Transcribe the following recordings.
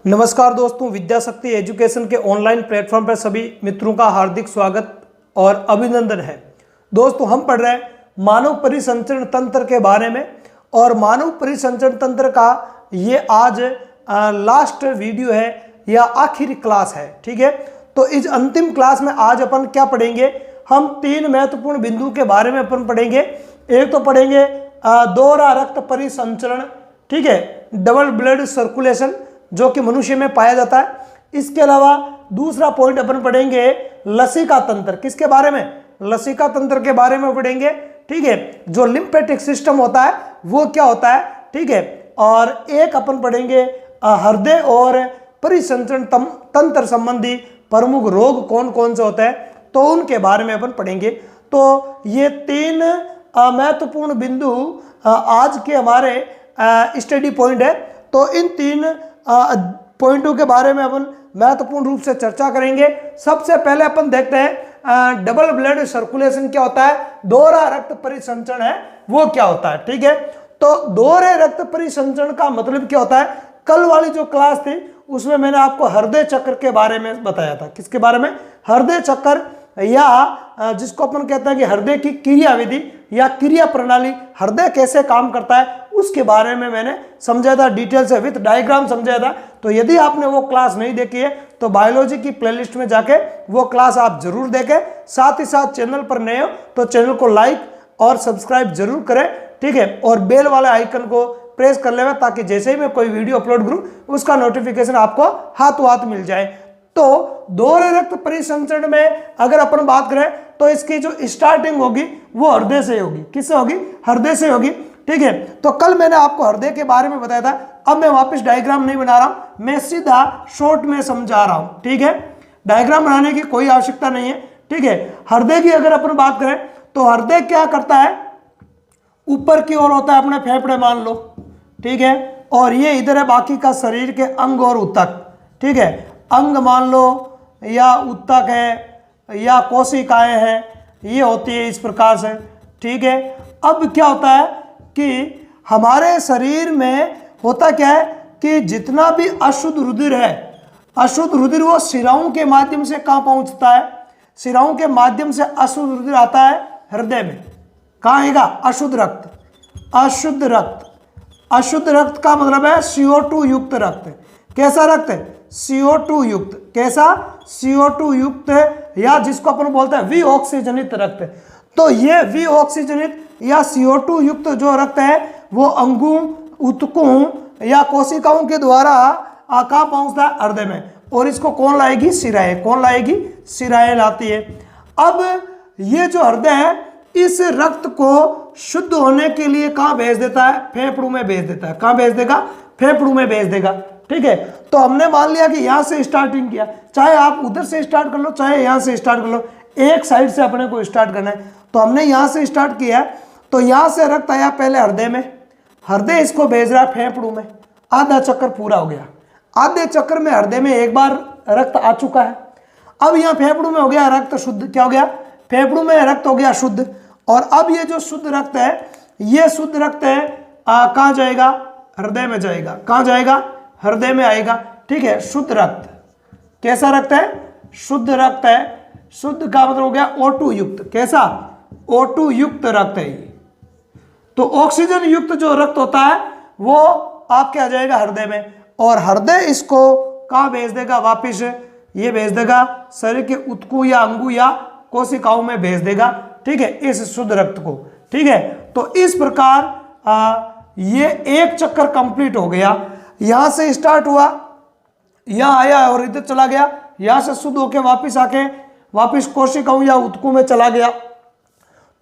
नमस्कार दोस्तों, विद्याशक्ति एजुकेशन के ऑनलाइन प्लेटफॉर्म पर सभी मित्रों का हार्दिक स्वागत और अभिनंदन है। दोस्तों, हम पढ़ रहे हैं मानव परिसंचरण तंत्र के बारे में और मानव परिसंचरण तंत्र का ये आज लास्ट वीडियो है या आखिरी क्लास है। ठीक है, तो इस अंतिम क्लास में आज अपन क्या पढ़ेंगे, हम तीन महत्वपूर्ण बिंदु के बारे में अपन पढ़ेंगे। एक तो पढ़ेंगे दोहरा रक्त परिसंचरण, ठीक है, डबल ब्लड सर्कुलेशन जो कि मनुष्य में पाया जाता है। इसके अलावा दूसरा पॉइंट अपन पढ़ेंगे लसिका तंत्र। किसके बारे में? लसिका तंत्र के बारे में पढ़ेंगे। ठीक है, जो लिम्फेटिक सिस्टम होता है वो क्या होता है। ठीक है, और एक अपन पढ़ेंगे हृदय और परिसंचरण तंत्र संबंधी प्रमुख रोग कौन कौन से होते हैं, तो उनके बारे में अपन पढ़ेंगे। तो ये तीन महत्वपूर्ण बिंदु आज के हमारे स्टडी पॉइंट है। तो इन तीन पॉइंटों के बारे में अपन महत्वपूर्ण रूप से चर्चा करेंगे। सबसे पहले अपन देखते हैं डबल ब्लड सर्कुलेशन क्या होता है, दोहरा रक्त परिसंचरण है वो क्या होता है। ठीक है, तो दोहरे रक्त परिसंचरण का मतलब क्या होता है। कल वाली जो क्लास थी उसमें मैंने आपको हृदय चक्र के बारे में बताया था। किसके बारे में? हृदय चक्र, या जिसको अपन कहते हैं कि हृदय की क्रिया विधि या क्रिया प्रणाली, हृदय कैसे काम करता है उसके बारे में मैंने समझाया था, डिटेल से विद डायग्राम समझाया था। तो यदि आपने वो क्लास नहीं देखी है तो बायोलॉजी की प्लेलिस्ट में जाके वो क्लास आप जरूर देखें। साथ ही साथ चैनल पर नए हो तो चैनल को लाइक और सब्सक्राइब जरूर करें। ठीक है, और बेल वाले आइकन को प्रेस कर लेना ताकि जैसे ही मैं कोई वीडियो अपलोड करूं उसका नोटिफिकेशन आपको हाथों हाथ मिल जाए। तो दोहरे रक्त परिसंचरण में अगर अपन बात करें तो इसकी जो स्टार्टिंग होगी वो हृदय से होगी। किससे होगी? हृदय से होगी। ठीक है, तो कल मैंने आपको हृदय के बारे में बताया था। अब मैं वापस डायग्राम नहीं बना रहा हूं, मैं सीधा शॉर्ट में समझा रहा हूं। ठीक है, डायग्राम बनाने की कोई आवश्यकता नहीं है। ठीक है, हृदय की अगर अपन बात करें तो हृदय क्या करता है, ऊपर की ओर होता है अपने फेफड़े मान लो। ठीक है, और ये इधर है बाकी का शरीर के अंग और ऊतक। ठीक है, अंग मान लो या ऊतक है या कोशिकाएं हैं, ये होती है इस प्रकार से। ठीक है, अब क्या होता है कि हमारे शरीर में होता क्या है कि जितना भी अशुद्ध रुधिर है, अशुद्ध रुधिर वो शिराओं के माध्यम से कहाँ पहुंचता है? शिराओं के माध्यम से अशुद्ध रुधिर आता है हृदय में। कहाँ आएगा? अशुद्ध रक्त। अशुद्ध रक्त, अशुद्ध रक्त का मतलब है CO2 युक्त रक्त। कैसा रक्त है? CO2 युक्त। कैसा? CO2 युक्त, या जिसको अपन बोलते हैं विऑक्सीजनित रक्त। तो ये विऑक्सीजनित या CO2 युक्त जो रक्त है वो अंगों, ऊतकों या कोशिकाओं के द्वारा कहाँ पहुंचता है? हृदय में। और इसको कौन लाएगी? शिराएं। कौन लाएगी? शिराएं लाती है। अब ये जो हृदय है इस रक्त को शुद्ध होने के लिए कहाँ भेज देता है? फेफड़ों में भेज देता है। कहाँ भेज देगा? फेफड़ों में भेज देगा। ठीक है, तो हमने मान लिया कि यहाँ से स्टार्टिंग किया, चाहे आप उधर से स्टार्ट कर लो चाहे यहाँ से स्टार्ट कर लो, एक साइड से अपने को स्टार्ट करना है। तो हमने यहाँ से स्टार्ट किया है, तो यहाँ से रक्त आया पहले हृदय में, हृदय इसको भेज रहा है फेफड़ों में, आधा चक्कर पूरा हो गया। आधे चक्कर में हृदय में एक बार रक्त आ चुका है। अब यहाँ फेफड़ों में हो गया रक्त शुद्ध। क्या हो गया? फेफड़ों में रक्त हो गया शुद्ध। और अब ये जो शुद्ध रक्त है, ये शुद्ध रक्त है कहाँ जाएगा? हृदय में जाएगा। कहाँ जाएगा? हृदय में आएगा। ठीक है, शुद्ध रक्त। कैसा रक्त है? शुद्ध रक्त है। शुद्ध का मतलब हो गया O2 युक्त। कैसा? O2 युक्त रक्त है ये। तो ऑक्सीजन युक्त जो रक्त होता है वो आपके आ जाएगा हृदय में, और हृदय इसको कहाँ भेज देगा? वापिस ये भेज देगा शरीर के ऊतकों या अंगों या कोशिकाओं में भेज देगा। ठीक है, इस शुद्ध रक्त को। ठीक है, तो इस प्रकार ये एक चक्कर कंप्लीट हो गया। यहां से स्टार्ट हुआ, यहां आया और इधर चला गया, यहां से शुद्ध होके वापस आके वापस कोशिकाओं या ऊतकों में चला गया।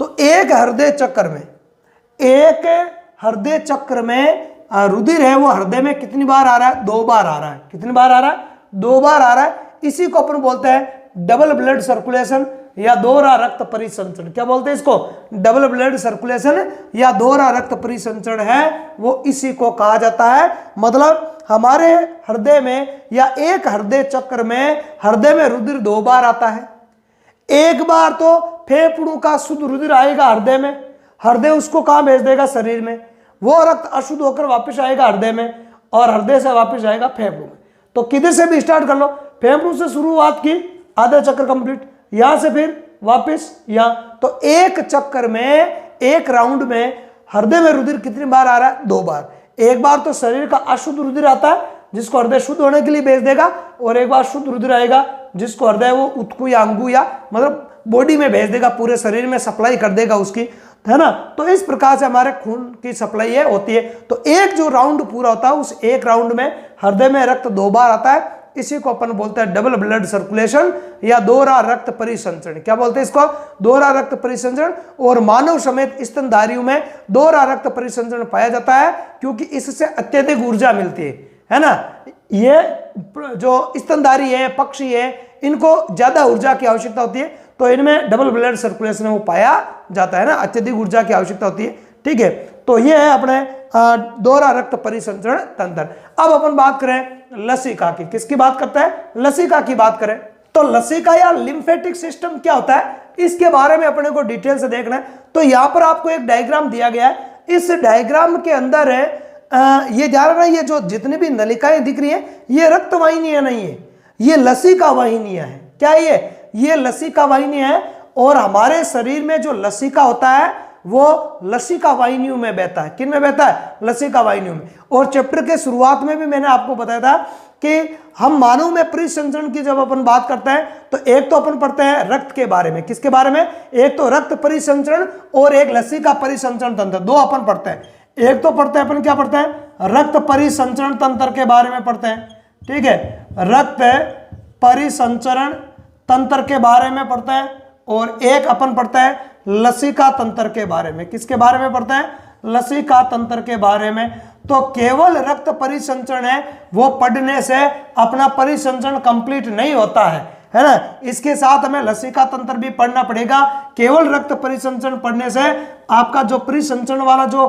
तो एक हृदय चक्र में, एक हृदय चक्र में रुधिर है वो हृदय में कितनी बार आ रहा है? 2 बार आ रहा है। कितनी बार आ रहा है? 2 बार आ रहा है। इसी को अपन बोलते हैं डबल ब्लड सर्कुलेशन या दोहरा रक्त परिसंचरण। क्या बोलते हैं इसको? डबल ब्लड सर्कुलेशन या दोहरा रक्त परिसंचरण है वो इसी को कहा जाता है। मतलब हमारे हृदय में या एक हृदय चक्र में हृदय में रुधिर 2 बार आता है। एक बार तो फेफड़ों का शुद्ध रुधिर आएगा हृदय में, हृदय उसको कहाँ भेज देगा? शरीर में। वो रक्त अशुद्ध होकर वापस आएगा हृदय में और हृदय से वापस आएगा फेफड़ों में। तो किधर से भी स्टार्ट कर लो, फेफड़ों से शुरुआत की, आधा चक्कर कंप्लीट, यहां से फिर वापस यहाँ, तो एक चक्कर में, एक राउंड में हृदय में रुधिर कितनी बार आ रहा है? 2 बार। एक बार तो शरीर का अशुद्ध रुधिर आता है जिसको हृदय शुद्ध होने के लिए भेज देगा, और एक बार शुद्ध रुधिर आएगा जिसको हृदय वो उत्कु या अंगु या मतलब बॉडी में भेज देगा, पूरे शरीर में सप्लाई कर देगा उसकी, है ना। तो इस प्रकार से हमारे खून की सप्लाई है होती है। तो एक जो राउंड पूरा होता है, उस एक राउंड में हृदय में रक्त 2 बार आता है, इसी को अपन बोलते हैं डबल ब्लड सर्कुलेशन या दोहरा रक्त परिसंचरण। क्या बोलते हैं इसको? दोहरा रक्त परिसंचरण। और मानव समेत स्तनधारियों में दोहरा रक्त परिसंचरण पाया जाता है क्योंकि इससे अत्यधिक ऊर्जा मिलती है ना। ये जो स्तनधारी है, पक्षी है, इनको ज्यादा ऊर्जा की आवश्यकता होती है, तो इनमें डबल ब्लड सर्कुलेशन वो पाया जाता है ना, अत्यधिक ऊर्जा की आवश्यकता होती है। ठीक है, तो ये है अपने दोहरा रक्त परिसंचरण तंत्र। अब अपन बात करें लसिका की। किसकी बात करता है? लसिका की बात करें तो लसिका या लिम्फेटिक सिस्टम क्या होता है, इसके बारे में अपने को डिटेल से देखना है। तो यहां पर आपको एक डायग्राम दिया गया है। इस डायग्राम के अंदर है ये ध्यान रखना, ये जो जितनी भी नलिकाएं दिख रही है ये रक्त वाहिनियां नहीं है, ये लसिका वाहिनियां है। क्या ये लसिका वाहिनियां है। और हमारे शरीर में जो लसिका होता है वो लसिका वाहिनियों में बहता है। किन में बहता है? लसिका वाहिनियों में। और चैप्टर के शुरुआत में भी मैंने आपको बताया था कि हम मानव में परिसंचरण की जब अपन बात करते हैं तो एक तो अपन पढ़ते हैं रक्त के बारे में। किसके बारे में? एक तो रक्त परिसंचरण और एक लसिका परिसंचरण तंत्र, 2 अपन पढ़ते हैं। एक तो पढ़ते हैं अपन, क्या पढ़ते हैं? रक्त परिसंचरण तंत्र के बारे में पढ़ते हैं। ठीक है, रक्त परिसंचरण तंत्र के बारे में पढ़ते हैं। और एक अपन पढ़ते हैं लसिका तंत्र के बारे में। किसके बारे में पढ़ते हैं? लसिका तंत्र के बारे में। तो केवल रक्त परिसंचरण है वो पढ़ने से अपना परिसंचरण कंप्लीट नहीं होता है ना। इसके साथ हमें लसिका तंत्र भी पढ़ना पड़ेगा। केवल रक्त परिसंचरण पढ़ने से आपका जो परिसंचरण वाला जो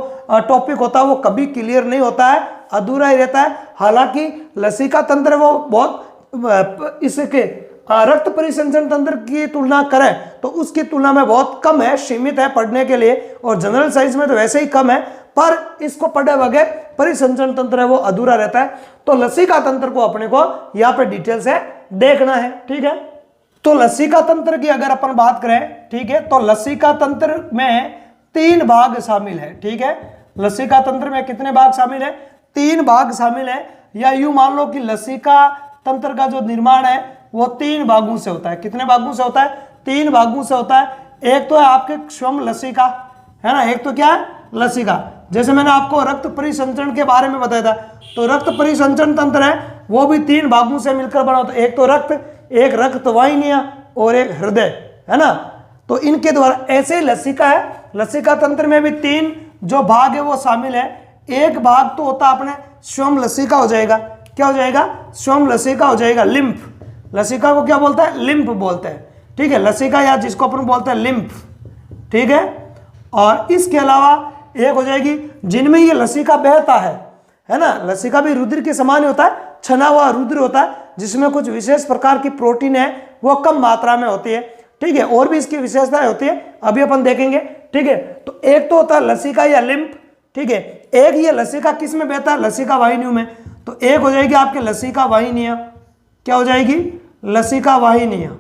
टॉपिक होता है वो कभी क्लियर नहीं होता है, अधूरा ही रहता है। हालांकि लसिका तंत्र वो बहुत इसके रक्त परिसंचरण तंत्र की तुलना करें तो उसकी तुलना में बहुत कम है, सीमित है पढ़ने के लिए, और जनरल साइंस में तो वैसे ही कम है, पर इसको पढ़े बगैर परिसंचरण तंत्र है वो अधूरा रहता है। तो लसिका तंत्र को अपने को यहाँ पे डिटेल से देखना है। ठीक है, तो लसिका तंत्र की अगर अपन बात करें, ठीक है, तो लसिका तंत्र में 3 भाग शामिल है। ठीक है, लसिका तंत्र में कितने भाग शामिल है? 3 भाग शामिल है। या यूं मान लो कि लसिका तंत्र का जो निर्माण है वो 3 भागों से होता है। कितने भागों से होता है? 3 भागों से होता है। एक तो है आपके स्वयं लसिका, है ना, एक तो क्या है? लसिका। जैसे मैंने आपको रक्त परिसंचरण के बारे में बताया था, तो रक्त परिसंचरण तंत्र है वो भी 3 भागों से मिलकर बना होता है। एक तो रक्त, एक रक्त वाहिनियां और एक हृदय, है ना। तो इनके द्वारा ऐसे ही लसिका है। लसिका तंत्र में भी 3 जो भाग है वो शामिल है। एक भाग तो होता अपने स्वयं लसिका हो जाएगा। क्या हो जाएगा? स्वयं लसिका हो जाएगा, लिम्फ। लसिका को क्या बोलता है? लिम्फ बोलते हैं। ठीक है, लसिका या जिसको अपन बोलते हैं लिम्फ। ठीक है, और इसके अलावा एक हो जाएगी जिनमें ये लसिका बहता है ना। लसिका भी रुधिर के समान होता है, छना हुआ रुधिर होता है, जिसमें कुछ विशेष प्रकार की प्रोटीन है वो कम मात्रा में होती है। ठीक है, और भी इसकी विशेषताएं होती है, अभी अपन देखेंगे। ठीक है, तो एक तो होता है लसिका या लिम्फ। ठीक है, एक ये लसिका किस में बहता है? लसिका वाहिनियों में। तो एक हो जाएगी आपके लसिका वाहिनियां। क्या हो जाएगी? लसिका वाहिनियां।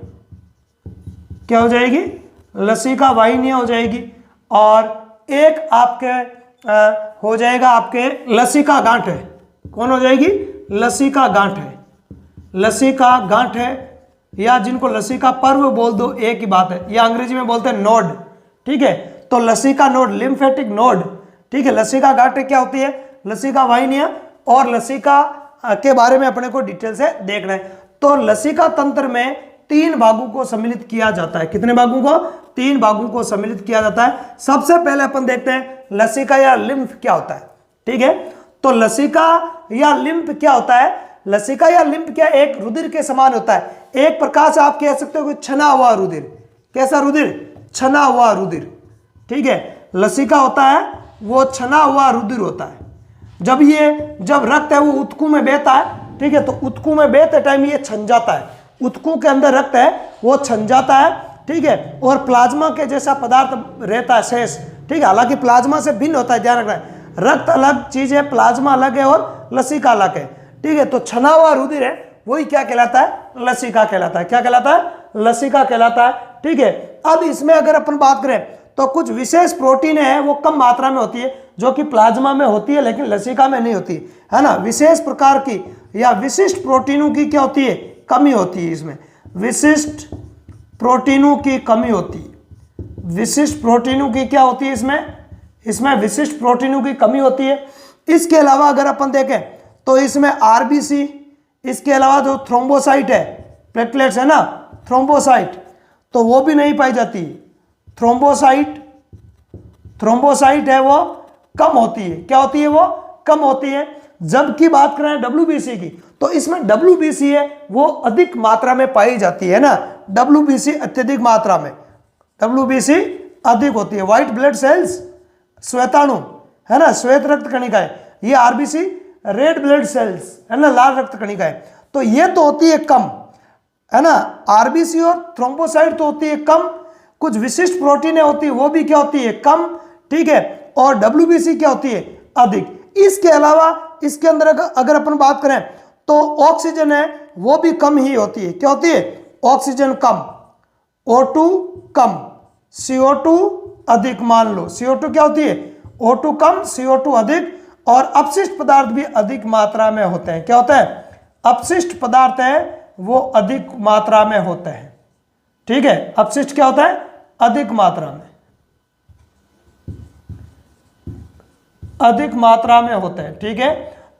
क्या हो जाएगी? लसिका वाहिनियां हो जाएगी। और एक आपके हो जाएगा आपके लसिका गांठे। कौन हो जाएगी? लसिका गांठे। लसिका गांठे या जिनको लसिका पर्व बोल दो, एक ही बात है। या अंग्रेजी में बोलते हैं नोड। ठीक है, तो लसिका नोड, लिम्फेटिक नोड। ठीक है, लसिका गांठे क्या होती है? लसिका वाहिनियां। और लसिका के बारे में अपने को डिटेल से देखना है। तो लसिका तंत्र में 3 भागों को सम्मिलित किया जाता है। कितने भागों को? 3 भागों को सम्मिलित किया जाता है। सबसे पहले अपन देखते हैं लसिका या लिम्फ क्या होता है। ठीक है, तो लसिका या लिम्फ क्या होता है? लसिका या लिम्फ क्या? एक रुधिर के समान होता है। एक प्रकार से आप कह सकते हो कि छना हुआ रुधिर। कैसा रुधिर? छना हुआ रुधिर। ठीक है, लसिका होता है वो छना हुआ रुधिर होता है। जब रक्त है वो उत्कु में बहता है, ठीक है, तो उत्कु में बहते टाइम ये छन जाता है। उत्कु के अंदर रक्त है वो छन जाता है। ठीक है, और प्लाज्मा के जैसा पदार्थ रहता है शेष। ठीक है, हालांकि प्लाज्मा से भिन्न होता है, ध्यान रखना है। रक्त अलग चीज है, प्लाज्मा अलग है और लसिका अलग है। ठीक है। तो छना हुआ रुधिर है वही क्या कहलाता है, लसिका कहलाता है। क्या कहलाता है, लसिका कहलाता है, ठीक है। अब इसमें अगर अपन बात करें तो कुछ विशेष प्रोटीन है वो कम मात्रा में होती है, जो कि प्लाज्मा में होती है लेकिन लसिका में नहीं होती है ना। विशेष प्रकार की या विशिष्ट प्रोटीनों की क्या होती है, कमी होती है। इसमें विशिष्ट प्रोटीनों की कमी होती है। विशिष्ट प्रोटीनों की क्या होती है, इसमें विशिष्ट प्रोटीनों की कमी होती है। इसके अलावा अगर अपन देखें तो इसमें आरबीसी, इसके अलावा जो थ्रोम्बोसाइट है, प्लेटलेट्स है ना, थ्रोम्बोसाइट, तो वो भी नहीं पाई जाती। थ्रोम्बोसाइट है वो कम होती है। क्या होती है, वो कम होती है। जबकि बात करें डब्ल्यूबीसी की तो इसमें डब्ल्यूबीसी है वो अधिक मात्रा में पाई जाती है ना। डब्ल्यूबीसी अत्यधिक मात्रा में, डब्ल्यूबीसी अधिक होती है। व्हाइट ब्लड सेल्स, श्वेताणु है ना, श्वेत रक्त कणिकाएं, ये आरबीसी रेड ब्लड सेल्स है ना, लाल रक्त कणिकाएं, तो ये तो होती है कम है ना। आरबीसी और थ्रोम्बोसाइट तो होती है कम, कुछ विशिष्ट प्रोटीनें होती है वो भी क्या होती है, कम, ठीक है। और डब्ल्यूबीसी क्या होती है, अधिक। इसके अलावा इसके अंदर अगर अपन बात करें तो ऑक्सीजन है वो भी कम ही होती है। क्या होती है, ऑक्सीजन कम, O2 कम, CO2 अधिक। मान लो CO2 क्या होती है, O2 कम, CO2 अधिक। और अपशिष्ट पदार्थ भी अधिक मात्रा में होते हैं। क्या होता है, अपशिष्ट पदार्थ है वो अधिक मात्रा में होते हैं, ठीक है। अपशिष्ट क्या होता है, अधिक मात्रा में, अधिक मात्रा में होते हैं, ठीक है।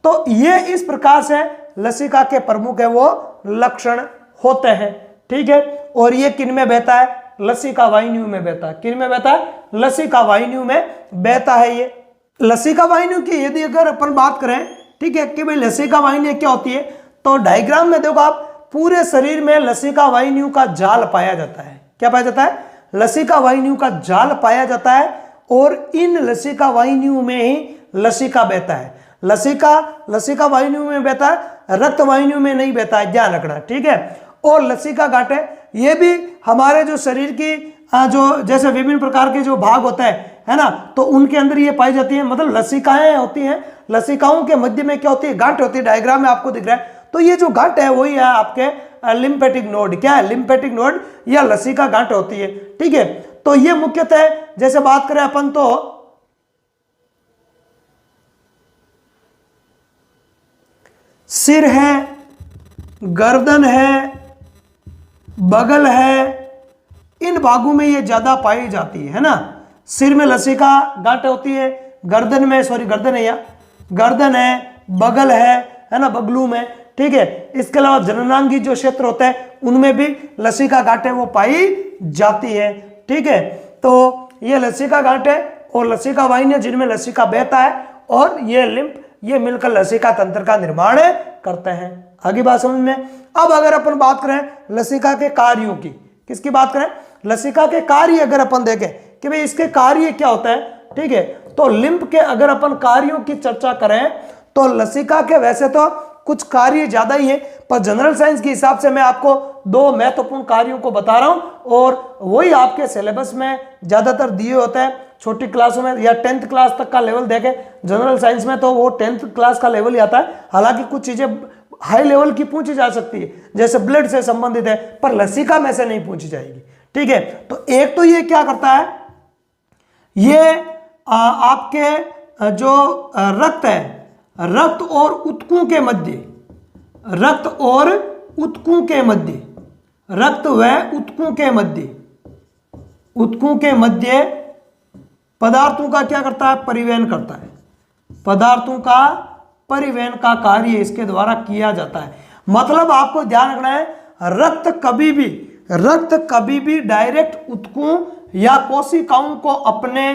तो ये इस प्रकार से लसिका के प्रमुख है वो लक्षण होते हैं, ठीक है। और ये किन में बहता है, लसिका वाहिनियों में बहता है। किन में बहता है, लसिका वाहिनियों में बहता है। ये लसिका वाहिनियों की यदि अगर अपन बात करें, ठीक है, कि भाई लसिका वाहिनी क्या होती है, तो डायग्राम में देखो आप, पूरे शरीर में लसिका वाहिनियों का जाल पाया जाता है। क्या पाया जाता है, लसिका वाहिनियों का जाल पाया जाता है। और इन लसिका वाहिनियों में ही लसिका बहता है। लसिका वाहिनियों में बहता है, रक्त वाहिनियों में नहीं बहता है, ध्यान रखना, ठीक है। और लसिका गांठें ये भी हमारे जो शरीर की जो जैसे विभिन्न प्रकार के जो भाग होते हैं है ना, तो उनके अंदर ये पाई जाती है। मतलब लसिकाएं होती हैं, लसिकाओं के मध्य में क्या होती है, गांठ होती है। डायग्राम में आपको दिख रहा है, तो ये जो गांठ है वही है आपके लिम्फेटिक नोड। क्या है, लिम्फेटिक नोड या लसिका गांठ होती है, ठीक है। तो ये मुख्यतः जैसे बात करें अपन तो सिर है, गर्दन है, बगल है, इन भागों में ये ज्यादा पाई जाती है ना। सिर में लसिका गांठ होती है, गर्दन में गर्दन है या गर्दन है, बगल है ना, बगलू में, ठीक है। इसके अलावा जननांगी जो क्षेत्र होता है उनमें भी लसिका गांठें वो पाई जाती है, ठीक है। तो ये लसिका गांठें और लसिका वाहिनी जिनमें लसिका बहता है और ये लिम्फ, ये मिलकर लसिका तंत्र का निर्माण करते हैं। आगे बात समझ में। अब अगर अपन बात करें लसिका के कार्यों की, किसकी बात करें, लसिका के कार्य अगर अपन देखें कि भाई इसके कार्य क्या होता है, ठीक है। तो लिम्फ के अगर अपन कार्यों की चर्चा करें तो लसिका के वैसे तो कुछ कार्य ज्यादा ही है, पर जनरल साइंस के हिसाब से मैं आपको दो महत्वपूर्ण कार्यों को बता रहा हूं और वही आपके सिलेबस में ज्यादातर दिए होते हैं। छोटी क्लासों में या 10th क्लास तक का लेवल देखें जनरल साइंस में तो वो 10th क्लास का लेवल ही आता है। हालांकि कुछ चीजें हाई लेवल की पूछी जा सकती है, जैसे ब्लड से संबंधित है, पर लसिका में से नहीं पूछी जाएगी, ठीक है। तो एक तो ये क्या करता है, ये आपके जो रक्त है, रक्त और ऊतकों के मध्य, रक्त और ऊतकों के मध्य, रक्त व ऊतकों के मध्य, ऊतकों के मध्य पदार्थों का क्या करता है, परिवहन करता है। पदार्थों का परिवहन का कार्य इसके द्वारा किया जाता है। मतलब आपको ध्यान रखना है, रक्त कभी भी डायरेक्ट ऊतकों या कोशिकाओं को अपने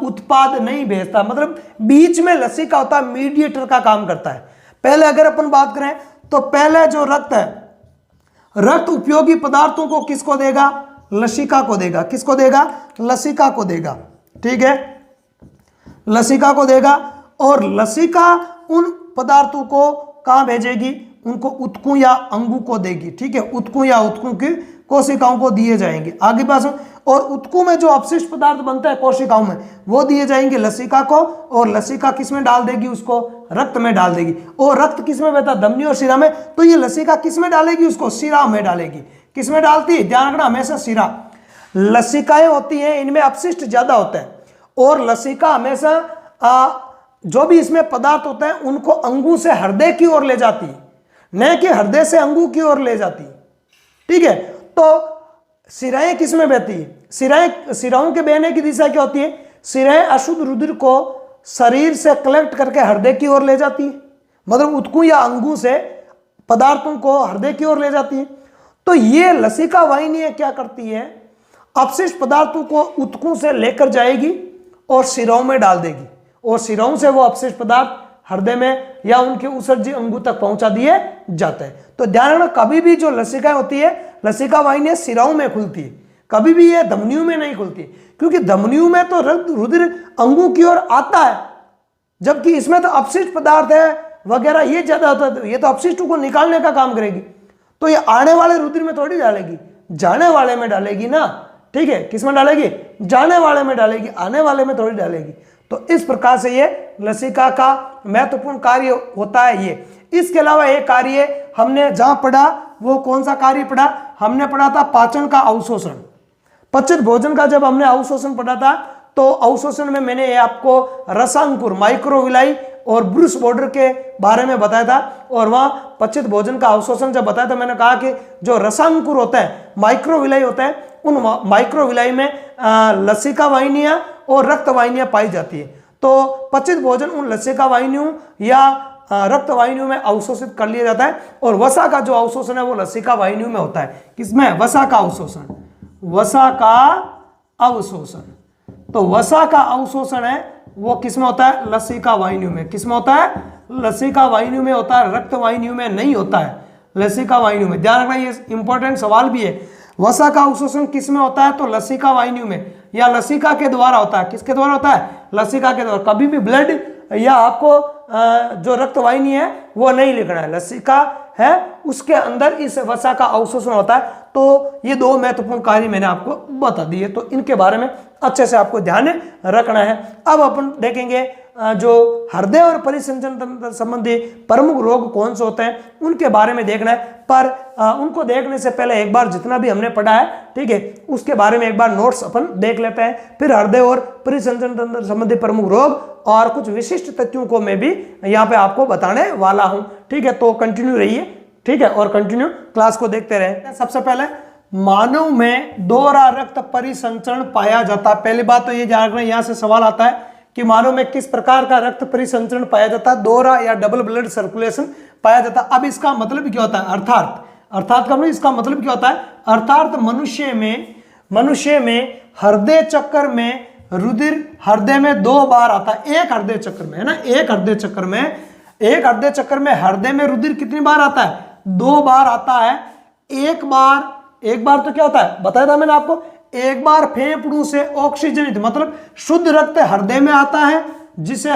उत्पाद नहीं भेजता। मतलब बीच में लसिका होता है, मीडिएटर का काम करता है। पहले अगर अपन बात करें तो पहले जो रक्त है, रक्त उपयोगी पदार्थों को किसको देगा, लसिका को देगा। किसको देगा, लसिका को देगा, ठीक है, लसिका को देगा। और लसिका उन पदार्थों को कहां भेजेगी, उनको उत्कु या अंगु को देगी। ठीक है, उत्कु या उत्कु की कोशिकाओं को दिए जाएंगे। आगे पास और उत्कु में जो अपशिष्ट पदार्थ बनता है कोशिकाओं में वो दिए जाएंगे लसिका को, और लसिका किस में डाल देगी? उसको रक्त में डाल देगी। और रक्त किस में बहता? धमनी और शिरा में। तो ये लसिका किस में डालेगी? उसको शिरा में डालेगी। किस में डालती है? ध्यान रखना हमेशा शिरा। लसिकाएं होती हैं इनमें अपशिष्ट ज्यादा होता है, और लसिका हमेशा जो भी इसमें पदार्थ होता है उनको अंगू से हृदय की ओर ले जाती है, न कि हृदय से अंगू की ओर ले जाती है। ठीक है, तो शिराएं किस में बहती है? शिराओं के बहने की दिशा क्या होती है? शिराएं अशुद्ध रुधिर को शरीर से कलेक्ट करके हृदय की ओर ले जाती है, मतलब उत्कु या अंगू से पदार्थों को हृदय की ओर ले जाती है। तो ये लसिका वाहिनी क्या करती है? अपशिष्ट पदार्थों को उत्कु से लेकर जाएगी और शिराओं में डाल देगी, और शिराओं से वो अपशिष्ट पदार्थ हृदय में या उनके उत्सर्जी अंगों तक पहुंचा दिए जाते हैं। तो ध्यान रखना, कभी भी जो लसिका होती है, लसिका वाहिनी शिराओं में खुलती है, कभी भी ये धमनियों में नहीं खुलती, क्योंकि धमनियों में तो रुधिर अंगों की ओर आता है, जबकि इसमें तो अपशिष्ट पदार्थ है वगैरह ये ज्यादा होता है। ये तो अपशिष्टों को निकालने का काम करेगी, तो ये आने वाले रुधिर में थोड़ी डालेगी, जाने वाले में डालेगी ना। ठीक है, किस में डालेगी? जाने वाले में डालेगी, आने वाले में थोड़ी डालेगी। तो इस प्रकार से ये लसिका का महत्वपूर्ण कार्य होता है। ये इसके अलावा एक कार्य हमने जहां पढ़ा वो कौन सा कार्य पढ़ा? हमने पढ़ा था पाचन का अवशोषण। पचित भोजन का जब हमने अवशोषण पढ़ा था तो अवशोषण में मैंने आपको रसांकुर, माइक्रोविलाई और ब्रूस बॉर्डर के बारे में बताया था, और वहां पचित भोजन का अवशोषण जब बताया था मैंने कहा कि जो रसांकुर होता है, माइक्रोविलाई होता है, उन माइक्रोविलाई में लसिका वाहिनियां और रक्त वाहिनियां पाई जाती है। तो पचित भोजन उन लसिका वाहिनियों या रक्त वाहिनियों में अवशोषित कर लिया जाता है, और वसा का जो अवशोषण है वो लसिका वाहिनियों में होता है। किसमें? वसा का अवशोषण, वसा का अवशोषण। तो वसा का अवशोषण है वो किसमें होता है? लसिका वाहिनियों में। किसमें होता है? लसिका वाहिनियों में होता है, रक्त वाहिनियों में नहीं होता है, लसिका वाहिनियों में। ध्यान रखना, ये इंपॉर्टेंट सवाल भी है। वसा का अवशोषण किसमें होता है? तो लसिका वाहिनियों में, या लसिका के द्वारा होता है। किसके द्वारा होता है? लसिका के द्वारा। कभी भी ब्लड या आपको जो रक्त वाहिनी है वो नहीं लिखना है, लसिका है उसके अंदर इस वसा का अवशोषण होता है। तो ये दो महत्वपूर्ण कार्य मैंने आपको बता दिए, तो इनके बारे में अच्छे से आपको ध्यान रखना है। अब अपन देखेंगे जो हृदय और परिसंचरण तंत्र संबंधी प्रमुख रोग कौन से होते हैं उनके बारे में देखना है। पर उनको देखने से पहले एक बार जितना भी हमने पढ़ा है, ठीक है, उसके बारे में एक बार नोट्स अपन देख लेते हैं। फिर हृदय और परिसंचरण तंत्र संबंधी प्रमुख रोग और कुछ विशिष्ट तथ्यों को मैं भी यहाँ पे आपको बताने वाला हूँ। ठीक है, तो कंटिन्यू रहिए। ठीक है, और कंटिन्यू क्लास को देखते रहे। सबसे पहले मानव में दोहरा रक्त परिसंचरण पाया जाता है। पहली बात तो ये जान रखना, यहाँ से सवाल आता है कि मानव में किस प्रकार का रक्त परिसंचरण पाया जाता है? दोहरा या डबल ब्लड सर्कुलेशन पाया जाता है। अब इसका मतलब क्या होता है? अर्थात का इसका मतलब क्या होता है? अर्थात मनुष्य में हृदय चक्र में रुधिर हृदय में 2 बार आता है, एक हृदय चक्र में, है ना, एक हृदय चक्र में हृदय में रुधिर कितनी बार आता है? 2 बार आता है। एक बार तो क्या होता है बताया था मैंने आपको, एक बार फेफड़ों से ऑक्सीजनित मतलब शुद्ध रक्त हृदय में आता है, जिसे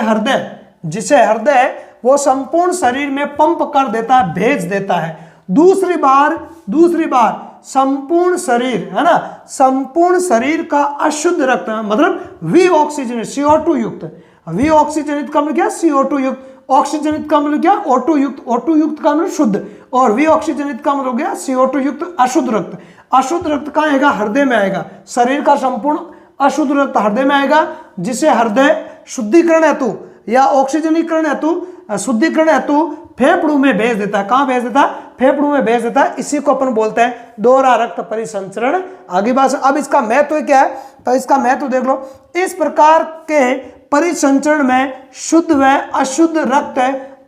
हृदय वो संपूर्ण शरीर में पंप कर देता है, भेज देता है। दूसरी बार संपूर्ण शरीर, है ना, संपूर्ण शरीर का अशुद्ध रक्त मतलब विऑक्सीजनित CO2 युक्त, विऑक्सीजनित का मतलब क्या? CO2 युक्त। ऑक्सीजनित का मतलब क्या? O2 युक्त। O2 युक्त का मतलब शुद्ध, और विऑक्सीजनित का मतलब क्या? CO2 युक्त अशुद्ध रक्त। अशुद्ध रक्त कहाँ आएगा? हृदय में आएगा। शरीर का संपूर्ण अशुद्ध रक्त हृदय में आएगा, जिसे हृदय शुद्धिकरण हेतु या ऑक्सीजनीकरण हेतु शुद्धिकरण हेतु फेफड़ों में भेज देता है। कहाँ भेज देता है? फेफड़ों में भेज देता है। इसी को अपन बोलते हैं दोहरा रक्त परिसंचरण। आगे बात, अब इसका महत्व क्या है? तो इसका महत्व देख लो। इस प्रकार के परिसंचरण में शुद्ध व अशुद्ध रक्त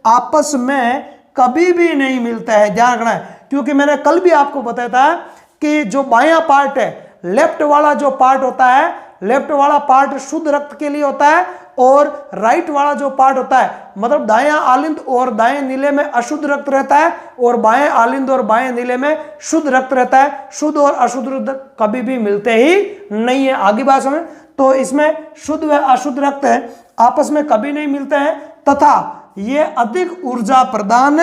आपस में कभी भी नहीं मिलता है। ध्यान रखना है, क्योंकि मैंने कल भी आपको बताया था कि जो बायां पार्ट है, लेफ्ट वाला जो पार्ट होता है, लेफ्ट वाला पार्ट शुद्ध रक्त के लिए होता है, और राइट वाला जो पार्ट होता है मतलब दायां आलिंद और दाएं नीले में अशुद्ध रक्त रहता है, और बाएं आलिंद और बाएं नीले में शुद्ध रक्त रहता है। शुद्ध और अशुद्ध रक्त कभी भी मिलते ही नहीं है। आगे बात समझ, तो इसमें शुद्ध व अशुद्ध रक्त है आपस में कभी नहीं मिलते हैं, तथा ये अधिक ऊर्जा प्रदान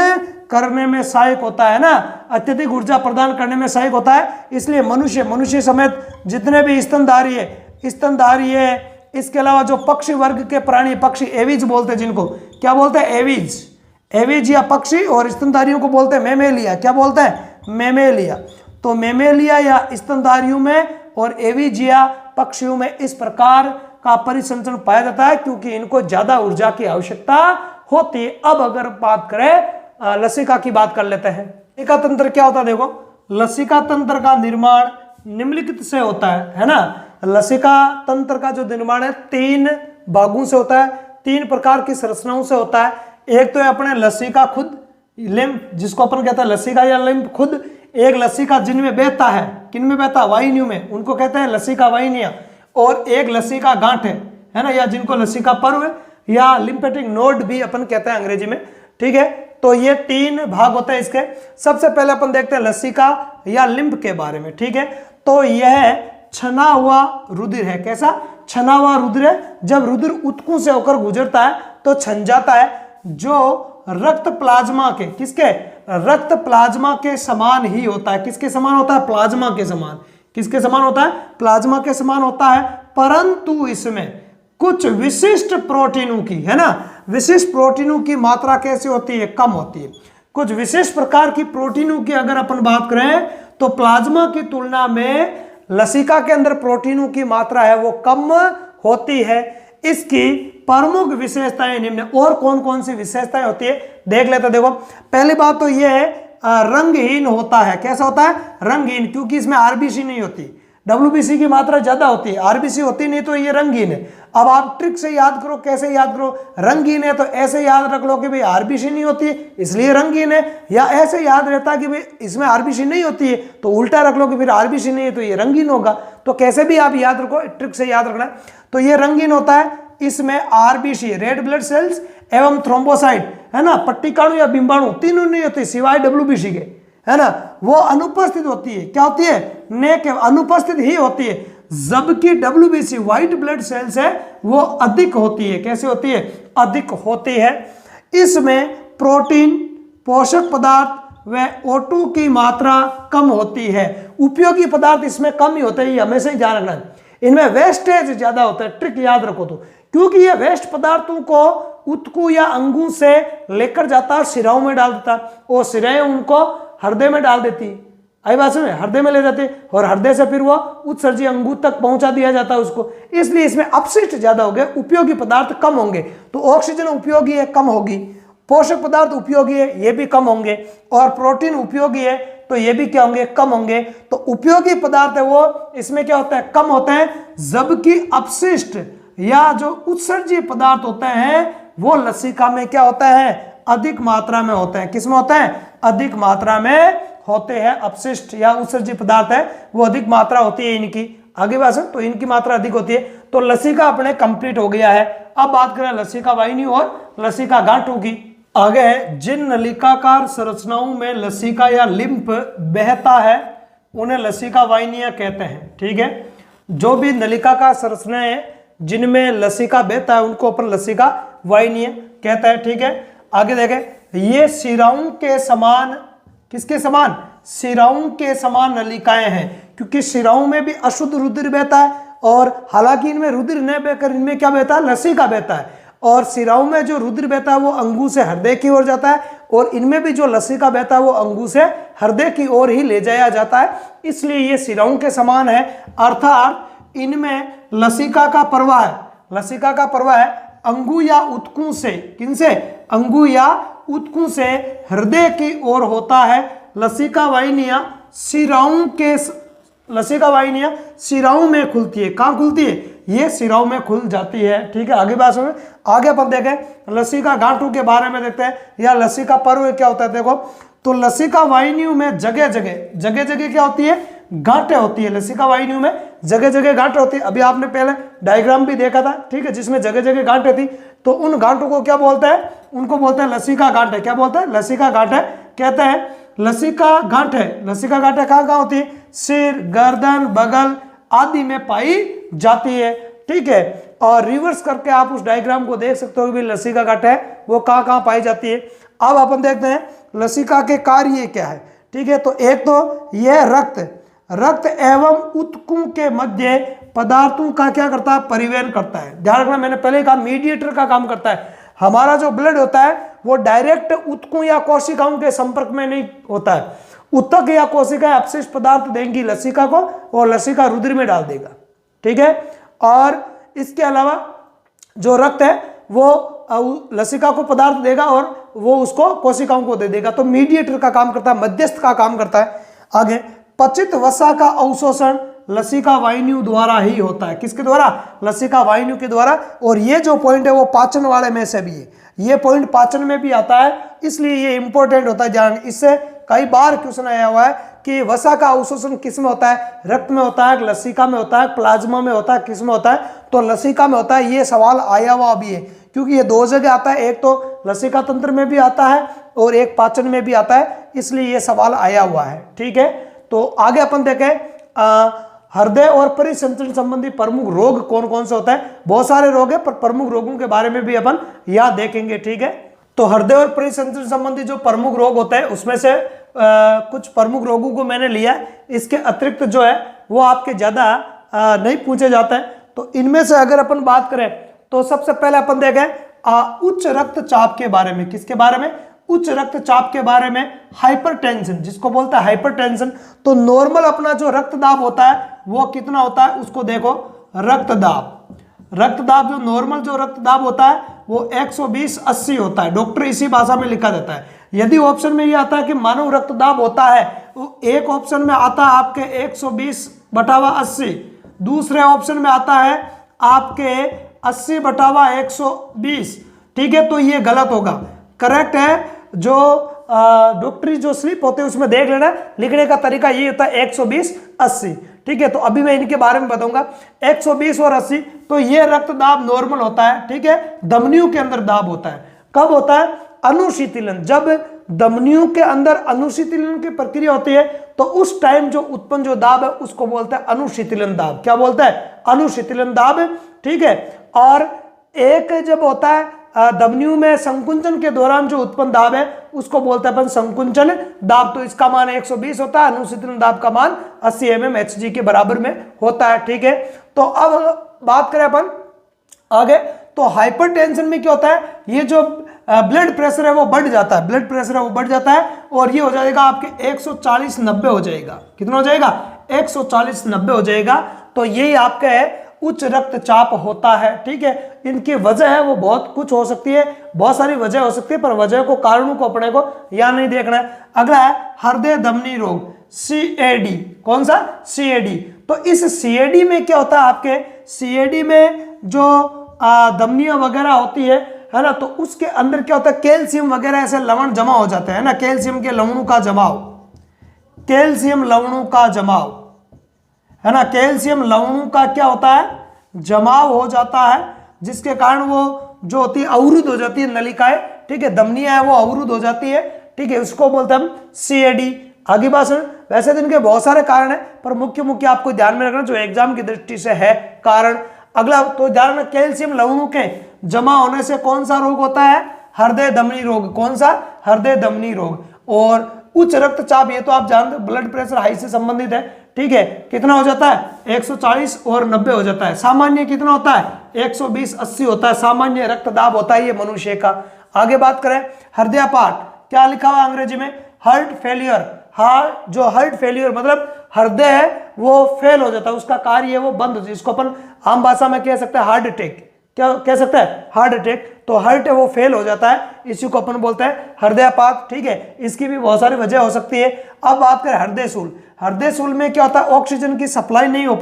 करने में सहायक होता है ना, अत्यधिक ऊर्जा प्रदान करने में सहायक होता है। इसलिए मनुष्य समेत जितने भी स्तनधारी है, इसके अलावा जो पक्षी वर्ग के प्राणी, पक्षी एविज बोलते हैं जिनको, क्या बोलते हैं, एविज या पक्षी, और स्तनधारियों को बोलते हैं मेमेलिया। क्या बोलते हैं, मेमेलिया। तो मेमेलिया या स्तनधारियों में और एविज या पक्षियों में इस प्रकार का परिसंचरण पाया जाता है, क्योंकि इनको ज्यादा ऊर्जा की आवश्यकता होती है। अब अगर बात करें लसिका की, बात कर लेते हैं। लसिका तंत्र क्या होता है, देखो लसिका तंत्र का निर्माण निम्नलिखित से होता है ना। लसिका तंत्र का जो निर्माण है 3 भागों से होता है, 3 प्रकार की संरचनाओं से होता है। एक तो है अपने लसिका खुद, लिम्फ, जिसको अपन कहते हैं लसिका या लिम्फ खुद। एक लसिका जिनमें बहता है, किन में बहता है, वाहिनियों में, उनको कहते हैं लसिका वाहिनियां। और एक लसिका गांठ है ना, या जिनको लसिका पर्व या लिम्फेटिक नोड भी अपन कहते हैं अंग्रेजी में, ठीक है। तो ये 3 भाग होते हैं इसके। सबसे पहले अपन देखते हैं लसिका या लिम्फ के बारे में, ठीक है। तो यह छना हुआ रुधिर है। कैसा, छना हुआ रुधिर है। जब रुधिर ऊतकों से होकर गुजरता है तो छन जाता है, जो रक्त प्लाज्मा के, किसके, रक्त प्लाज्मा के समान ही होता है। किसके समान होता है, प्लाज्मा के समान। किसके समान होता है, प्लाज्मा के समान होता है। परंतु इसमें कुछ विशिष्ट प्रोटीनों की, है ना, विशिष्ट प्रोटीनों की मात्रा कैसी होती है, कम होती है। कुछ विशेष प्रकार की प्रोटीनों की अगर अपन बात करें तो प्लाज्मा की तुलना में लसिका के अंदर प्रोटीनों की मात्रा है वो कम होती है। इसकी प्रमुख विशेषताएं निम्न। और कौन कौन सी विशेषताएं होती है देख लेते हैं। देखो पहली बात तो यह है रंगहीन होता है। कैसा होता है, रंगहीन, क्योंकि इसमें आरबीसी नहीं होती। डब्ल्यूबीसी की मात्रा ज्यादा होती है, आरबीसी होती नहीं, तो ये रंगहीन है। अब आप ट्रिक से याद करो, कैसे याद करो, रंगहीन है तो ऐसे याद रख लो कि भाई आरबीसी नहीं होती है इसलिए रंगहीन है, या ऐसे याद रहता है कि भाई इसमें आरबीसी नहीं होती है तो उल्टा रख लो कि फिर आरबीसी नहीं है तो ये रंगहीन होगा। तो कैसे भी आप याद रखो, ट्रिक से याद रखना। तो ये रंगहीन होता है। इसमें आरबीसी, रेड ब्लड सेल्स एवं थ्रोम्बोसाइट, है ना, पट्टिकाणु या बिंबाणु, तीनों नहीं होती सिवाय डब्ल्यूबीसी के, है ना, वो अनुपस्थित होती है। क्या होती है, नेक अनुपस्थित ही होती है। जबकि डब्ल्यूबीसी, व्हाइट ब्लड सेल्स है, वो अधिक होती है। कैसे होती है, अधिक होती है। इसमें प्रोटीन, पोषक पदार्थ व O2 की मात्रा कम होती है। उपयोगी पदार्थ इसमें कम ही होते हैं, ये हमेशा ही ध्यान रखना है। इनमें वेस्टेज ज्यादा होता है, ट्रिक याद रखो तो, क्योंकि ये वेस्ट पदार्थों को ऊतकों या अंगों से लेकर जाता है, सिराओं में डाल देता, और सिराएं उनको हृदय में डाल देती। आई बात सुने, हृदय में ले जाते और हृदय से फिर वो उत्सर्जी अंगों तक पहुंचा दिया जाता है उसको। इसलिए इसमें अपशिष्ट ज्यादा हो गए, उपयोगी पदार्थ कम होंगे। तो ऑक्सीजन उपयोगी है, कम होगी। पोषक पदार्थ उपयोगी है, ये भी कम होंगे। और प्रोटीन उपयोगी है तो ये भी क्या होंगे, कम होंगे। तो उपयोगी पदार्थ है वो इसमें क्या होता है, कम होते हैं। जबकि अपशिष्ट या जो उत्सर्जी पदार्थ होते हैं वो लसिका में क्या होता है, अधिक मात्रा में होते हैं। किसमें होते हैं, अधिक मात्रा में होते हैं। अपशिष्ट या उत्सर्जी पदार्थ है वो अधिक मात्रा होती है इनकी। आगे बात, तो इनकी मात्रा अधिक होती है। तो लसिका अपने कंप्लीट हो गया है। अब बात करें लसिका वाहिनी और लसिका गांठों की। आगे है, जिन नलिकाकार संरचनाओं में लसिका या लिम्फ बहता है उन्हें लसिका वाहिनियां कहते हैं। ठीक है, जो भी नलिकाकार संरचनाएं हैं जिनमें लसिका बहता है उनको अपन लसिका वाहिनियां कहता है। ठीक है, आगे देखें, ये सिराओं के समान, किसके समान, सिराओं के समान नलिकाएं हैं, क्योंकि सिराओं में भी अशुद्ध रुधिर बहता है। और हालांकि इनमें रुधिर न बहकर इनमें क्या बहता है, लसिका बहता है। और सिराओं में जो रुधिर बहता है वो अंगों से हृदय की ओर जाता है, और इनमें भी जो लसिका बहता है वो अंगों से हृदय की ओर ही ले जाया जाता है। इसलिए ये सिराओं के समान है, अर्थात इनमें लसिका का प्रवाह है। लसिका का प्रवाह है अंगों या ऊतकों से, किनसे, अंगों या ऊतकों से हृदय की ओर होता है। लसिका वाहिनियां सिराओं में खुलती है। कहाँ खुलती है, ये सिराओं में खुल जाती है। ठीक है, आगे बात सुनो। आगे अपन देखें लसिका गांठों के बारे में देखते हैं, या लसिका पर्व क्या होता है। देखो, तो लसिका वाहिनियों में जगह जगह क्या होती है, गांठें होती है। लसिका वाहिनियों में जगह जगह गांठें होती है। अभी आपने पहले डायग्राम भी देखा था, ठीक है, जिसमें जगह जगह गांठें थी। तो उन गांठों को क्या बोलते हैं, उनको बोलते हैं लसिका गांठें। क्या बोलते हैं, लसिका गांठें कहते हैं। लसिका गांठें कहाँ कहाँ होती है, सिर, गर्दन, बगल आदि में पाई जाती है। ठीक है, और रिवर्स करके आप उस डायग्राम को देख सकते हो कि लसिका गांठें वो कहाँ कहाँ पाई जाती है। अब अपन देखते हैं लसिका के कार्य क्या है। ठीक है, तो एक तो यह रक्त एवं ऊतकों के मध्य पदार्थों का क्या करता है, परिवहन करता है। ध्यान रखना, मैंने पहले कहा मीडिएटर का काम करता है। हमारा जो ब्लड होता है वो डायरेक्ट ऊतकों या कोशिकाओं के संपर्क में नहीं होता है। ऊतक या कोशिका अपशिष्ट पदार्थ देंगी लसिका को और लसिका रुधिर में डाल देगा। ठीक है, और इसके अलावा जो रक्त है वो लसिका को पदार्थ देगा और वो उसको कोशिकाओं को दे देगा। तो मीडिएटर का काम करता है, मध्यस्थ का काम करता है। आगे, पचित वसा का अवशोषण लसिका वाहिनियों द्वारा ही होता है। किसके द्वारा, लसिका वाहिनियों के द्वारा। और ये जो पॉइंट है वो पाचन वाले में से भी है, ये पॉइंट पाचन में भी आता है, इसलिए ये इंपॉर्टेंट होता है जान। इससे कई बार क्वेश्चन आया हुआ है कि वसा का अवशोषण किस में होता है, रक्त में होता है, लसिका में होता है, प्लाज्मा में होता है, किस में होता है, तो लसिका में होता है। ये सवाल आया हुआ भी है क्योंकि ये दो जगह आता है, एक तो लसिका तंत्र में भी आता है और एक पाचन में भी आता है, इसलिए ये सवाल आया हुआ है। ठीक है, तो आगे अपन देखें हृदय और परिसंचरण संबंधी प्रमुख रोग कौन कौन से होता है। बहुत सारे रोग है पर प्रमुख रोगों के बारे में भी अपन यहाँ देखेंगे। ठीक है, तो हृदय और परिसंचरण संबंधी जो प्रमुख रोग होते हैं उसमें से कुछ प्रमुख रोगों को मैंने लिया। इसके अतिरिक्त जो है वो आपके ज्यादा नहीं पूछे जाते हैं। तो इनमें से अगर अपन बात करें तो सबसे पहले अपन देखें उच्च रक्तचाप के बारे में। किसके बारे में, उच्च रक्तचाप के बारे में। हाइपरटेंशन जिसको बोलता है हाइपरटेंशन, तो नॉर्मल अपना जो रक्तदाब होता है वो कितना होता है उसको देखो, रक्तदाब जो नॉर्मल जो रक्तदाब होता है वो 120/80 होता है। डॉक्टर इसी भाषा में लिखा देता है। यदि ऑप्शन में ये आता है कि मानव रक्तदाब होता है तो एक ऑप्शन में आता है आपके 120/80, दूसरे ऑप्शन में आता है आपके 80/120। ठीक है, तो ये गलत होगा। करेक्ट है जो डॉक्टरी जो स्लिप होते हैं उसमें देख लेना, लिखने का तरीका ये होता है 120/80। ठीक है, तो अभी मैं इनके बारे में बताऊंगा। 120 और 80, तो ये रक्तदाब नॉर्मल होता है। ठीक है, धमनियों के अंदर दाब होता है। कब होता है, अनुशीतलन, जब धमनियों के अंदर अनुशीतलन की प्रक्रिया होती है तो उस टाइम जो उत्पन्न जो दाब है उसको बोलते हैं अनुशीतलन दाब। क्या बोलता है, अनुशीतलन दाब। ठीक है, और एक जब होता है धमनियों में संकुंचन के दौरान जो उत्पन्न दाब है उसको बोलते हैं अपन संकुंचन दाब। तो इसका मान 120 होता है, अनुशीतलन दाब का मान 80 mmHg के बराबर में होता है। ठीक है, तो अब बात करें अपन आगे, तो हाइपरटेंशन में क्या होता है, ये जो ब्लड प्रेशर है वो बढ़ जाता है, ब्लड प्रेशर है वो बढ़ जाता है और ये हो जाएगा आपके 140/90 हो जाएगा। कितना हो जाएगा, 140/90 हो जाएगा। तो यही आपका है उच्च रक्तचाप होता है। ठीक है, इनकी वजह है वो बहुत कुछ हो सकती है, बहुत सारी वजह हो सकती है, पर वजह को, कारणों को अपने को यहाँ नहीं देखना है। अगला है हृदय धमनी रोग, CAD। कौन सा, CAD। तो इस CAD में क्या होता है, आपके CAD में जो धमनियां वगैरह होती है ना, तो उसके अंदर क्या होता है, कैल्शियम वगैरह ऐसे लवण जमा हो जाते हैं ना, कैल्शियम के लवणों का जमाव, कैल्शियम लवणों का जमाव है ना, कैल्शियम लवणों का क्या होता है, जमाव हो जाता है, जिसके कारण वो जो होती है अवरुद्ध हो जाती है नलिकाएं। ठीक है, धमनियां है वो अवरुद्ध हो जाती है। ठीक है, उसको बोलते हैं हम CAD। आगे बात सुन, वैसे तो इनके बहुत सारे कारण है पर मुख्य आपको ध्यान में रखना जो एग्जाम की दृष्टि से है कारण। अगला तो ध्यान रखना, कैल्शियम लवणों के जमा होने से कौन सा रोग होता है, हृदय धमनी रोग। कौन सा, हृदय धमनी रोग। और उच्च रक्तचाप, ये तो आप जानते हो ब्लड प्रेशर हाई से संबंधित है। ठीक है, कितना हो जाता है, 140 और 90 हो जाता है। सामान्य कितना होता है, 120/80 होता है। सामान्य रक्तदाब होता है ये मनुष्य का। आगे बात करें हृदयापाट, क्या लिखा हुआ अंग्रेजी में, हार्ट फेलियर। हार्ट जो हार्ट फेलियर मतलब हृदय है वो फेल हो जाता है, उसका कार्य है वो बंद हो जाता है। इसको अपन आम भाषा में कह सकते हैं हार्ट अटैक। क्या कह सकते हैं, हार्ट अटैक। तो हार्ट है वो फेल हो जाता है, इसी को अपन बोलते हैं हृदयापात। ठीक है, इसकी भी बहुत सारी वजह हो सकती है। अब बात करें हृदय शूल। हृदय शूल में क्या होता है, ऑक्सीजन की सप्लाई नहीं हो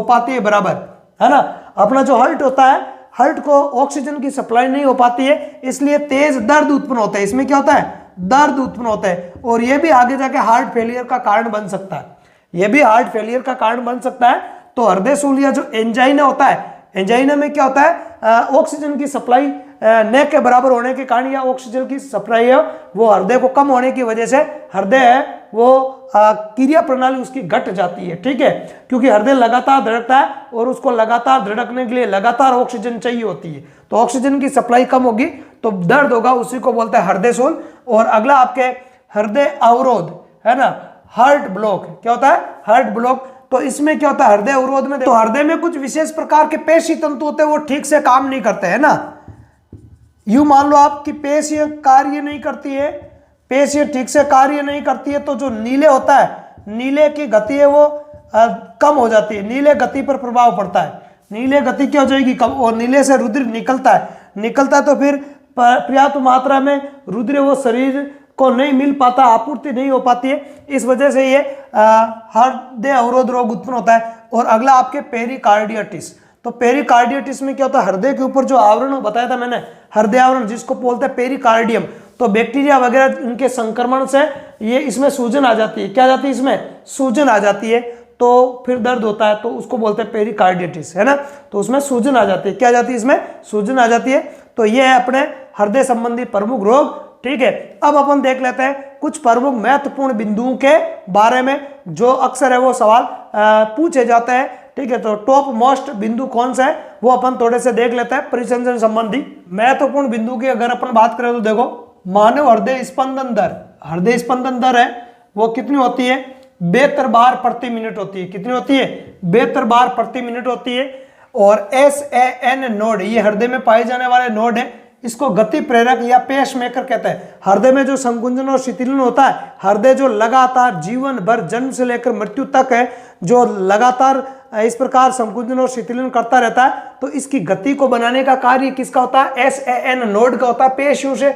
पाती है बराबर, है ना। अपना जो हार्ट होता है, हार्ट को ऑक्सीजन की सप्लाई नहीं हो पाती है, इसलिए तेज दर्द उत्पन्न होता है। इसमें क्या होता है, दर्द उत्पन्न होता है और यह भी आगे जाके हार्ट फेलियर का कारण बन सकता है। यह भी हार्ट फेलियर का कारण बन सकता है। तो हृदय शूल या जो एंजाइना होता है, एंजाइना में क्या होता है, ऑक्सीजन की सप्लाई न के बराबर होने के कारण या ऑक्सीजन की सप्लाई है वो हृदय को कम होने की वजह से हृदय वो क्रिया प्रणाली उसकी घट जाती है, ठीक है, क्योंकि हृदय लगातार धड़कता है और उसको लगातार धड़कने के लिए लगातार ऑक्सीजन चाहिए होती है। तो ऑक्सीजन की सप्लाई कम होगी तो दर्द होगा, उसी को बोलते हैं हृदय शूल। और अगला आपके हृदय अवरोध है ना, हार्ट ब्लॉक। क्या होता है? Heart block. तो इसमें क्या होता है हृदय अवरोध में? तो हृदय में कुछ विशेष प्रकार के पेशी तंतु होते हैं, वो ठीक से काम नहीं करते है ना। यूं मान लो आपकी पेशियां कार्य नहीं करती है, पेशियां ठीक से कार्य नहीं करती है, तो जो नीले होता है, नीले की गति है वो कम हो जाती है, नीले गति पर प्रभाव पड़ता है, नीले गति क्या हो जाएगी? कम। और नीले से रुधिर निकलता है तो फिर पर्याप्त मात्रा में रुधिर वो शरीर को नहीं मिल पाता, आपूर्ति नहीं हो पाती है, इस वजह से ये हृदय अवरोध रोग उत्पन्न होता है। और अगला आपके पेरिकार्डियटिस। तो पेरिकार्डियटिस में क्या होता है? हृदय के ऊपर जो आवरण बताया था मैंने, हृदय आवरण, जिसको बोलते हैं पेरिकार्डियम, तो बैक्टीरिया वगैरह इनके संक्रमण से ये इसमें सूजन आ जाती है। क्या आ जाती है? इसमें सूजन आ जाती है, तो फिर दर्द होता है, तो उसको बोलते हैं पेरिकार्डियटिस है ना। तो उसमें सूजन आ जाती है। क्या आ जाती है? इसमें सूजन आ जाती है। तो ये है अपने हृदय संबंधी प्रमुख रोग, ठीक है। अब अपन देख लेते हैं कुछ प्रमुख महत्वपूर्ण बिंदुओं के बारे में, जो अक्सर है वो सवाल पूछे जाते हैं, ठीक है। तो टॉप मोस्ट बिंदु कौन सा है वो अपन थोड़े से देख लेते हैं। परिसंचरण संबंधी महत्वपूर्ण बिंदु की अगर अपन बात करें तो देखो, मानव हृदय स्पंदन दर, हृदय स्पंदन दर है वो कितनी होती है? 72 बार प्रति मिनट होती है। कितनी होती है? 72 बार प्रति मिनट होती है। और SAN नोड, ये हृदय में पाए जाने वाले नोड है, इसको गति प्रेरक या पेस मेकर कहते हैं। हृदय में जो संकुंचन और शिथिलन होता है, हृदय जो लगातार जीवन भर जन्म से लेकर मृत्यु तक है, जो लगातार इस प्रकार संकुंचन और शिथिलन करता रहता है, तो इसकी गति को बनाने का कार्य किसका होता है? SAN नोड का होता है। पेशियों से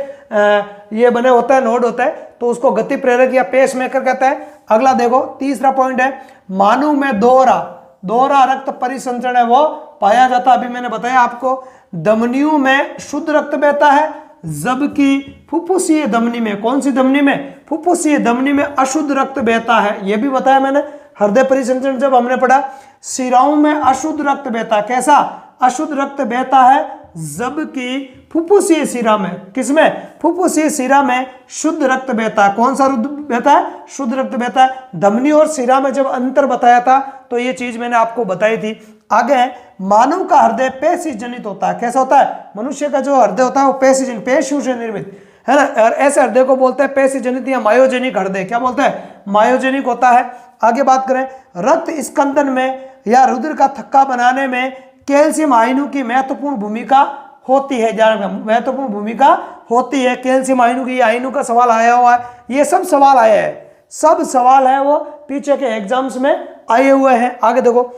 ये बने होता है, नोड होता है, तो उसको गति प्रेरक या पेस मेकर कहते हैं। अगला देखो, तीसरा पॉइंट है, मानव में दोहरा रक्त परिसंचरण है वो पाया जाता है। अभी मैंने बताया आपको, धमनियों में शुद्ध रक्त बहता है, जबकि फुफ्फुसीय धमनी में, कौन सी धमनी में? फुफ्फुसीय धमनी में अशुद्ध रक्त बहता है। यह भी बताया मैंने हृदय परिसंचरण जब हमने पढ़ा। शिराओं में अशुद्ध रक्त बहता है। कैसा? अशुद्ध रक्त बहता है, जबकि फुफ्फुसीय शिरा में, किसमें? फुफ्फुसीय शिरा में शुद्ध रक्त बहता है। कौन सा रक्त बहता है? शुद्ध रक्त बहता है। धमनी और शिरा में जब अंतर बताया था तो ये चीज मैंने आपको बताई थी। आगे, मानव का हृदय पेशी जनित होता है। कैसा होता है? मनुष्य का जो हृदय होता है वो पेशियों से निर्मित है ना। और ऐसे हृदय को बोलते हैं पेशी जनित या मायोजेनिक हृदय। क्या बोलते हैं? मायोजेनिक होता है। आगे बात करें, रक्त स्कंदन में या रुधिर का थक्का बनाने में कैल्शियम आयनों की महत्वपूर्ण भूमिका होती है। महत्वपूर्ण भूमिका होती है कैल्शियम आयनों की। आयनों का सवाल आया हुआ है, ये सब सवाल आया है, सब सवाल है वो पीछे के एग्जाम्स में आए हुए हैं। आगे देखो,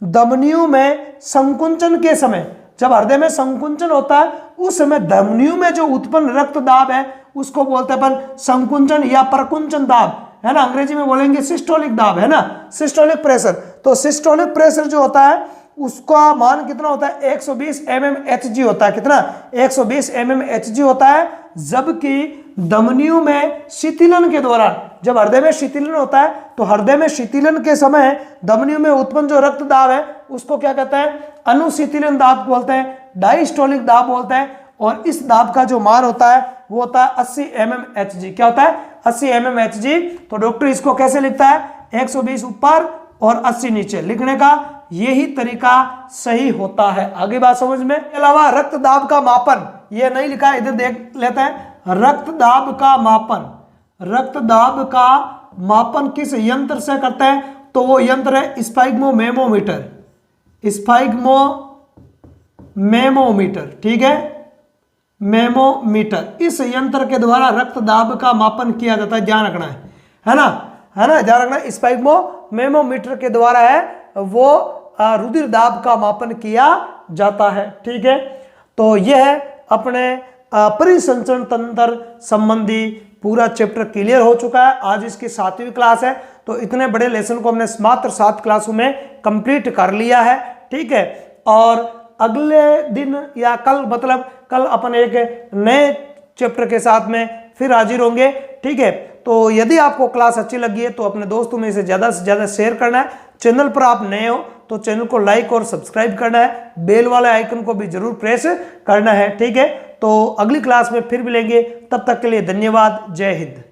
धमनियों में संकुंचन के समय, जब हृदय में संकुंचन होता है उस समय धमनियों में जो उत्पन्न रक्त दाब है उसको बोलते हैं अपन संकुंचन या प्रकुंचन दाब, है ना। अंग्रेजी में बोलेंगे सिस्टोलिक दाब, है ना, सिस्टोलिक प्रेशर। तो सिस्टोलिक प्रेशर जो होता है उसका मान कितना होता है? 120 mmHg होता है। कितना? 120 mmHg होता है। जबकि धमनियों में शिथिलन के दौरान, जब हृदय में शिथिलन होता है तो हृदय में शिथिलन के समय धमनियों में उत्पन्न जो रक्त दाब है उसको क्या कहते हैं? अनुशिथिलन दाब बोलते हैं, डायस्टोलिक दाब बोलते हैं। और इस दाब का जो मान होता है वो होता है 80 mmHg। क्या होता है? 80 mmHg। तो डॉक्टर इसको कैसे लिखता है? 120 ऊपर और 80 नीचे लिखने का यही तरीका सही होता है। आगे बात समझ में? अलावा रक्त दाब का मापन, ये नहीं लिखा है, इधर देख लेते हैं। रक्त दाब का मापन, रक्त दाब का मापन किस यंत्र से करते हैं? तो वो यंत्र है स्फिग्मोमेमोमीटर, स्फिग्मोमेमोमीटर, ठीक है, मेमोमीटर। इस यंत्र के द्वारा रक्त दाब का मापन किया जाता है, ध्यान रखना है ना, है ना, ध्यान रखना। स्फिग्मोमेमोमीटर के द्वारा है वो रुधिर दाब का मापन किया जाता है, ठीक है। तो यह है अपने परिसंचरण तंत्र संबंधी पूरा चैप्टर क्लियर हो चुका है। आज इसकी 7वीं क्लास है, तो इतने बड़े लेसन को हमने मात्र 7 क्लासों में कंप्लीट कर लिया है, ठीक है। और अगले दिन या कल, मतलब कल अपन एक नए चैप्टर के साथ में फिर हाजिर होंगे, ठीक है। तो यदि आपको क्लास अच्छी लगी है तो अपने दोस्तों में इसे ज़्यादा से ज़्यादा शेयर करना है। चैनल पर आप नए हो तो चैनल को लाइक और सब्सक्राइब करना है, बेल वाले आइकन को भी जरूर प्रेस करना है, ठीक है। तो अगली क्लास में फिर मिलेंगे, तब तक के लिए धन्यवाद। जय हिंद।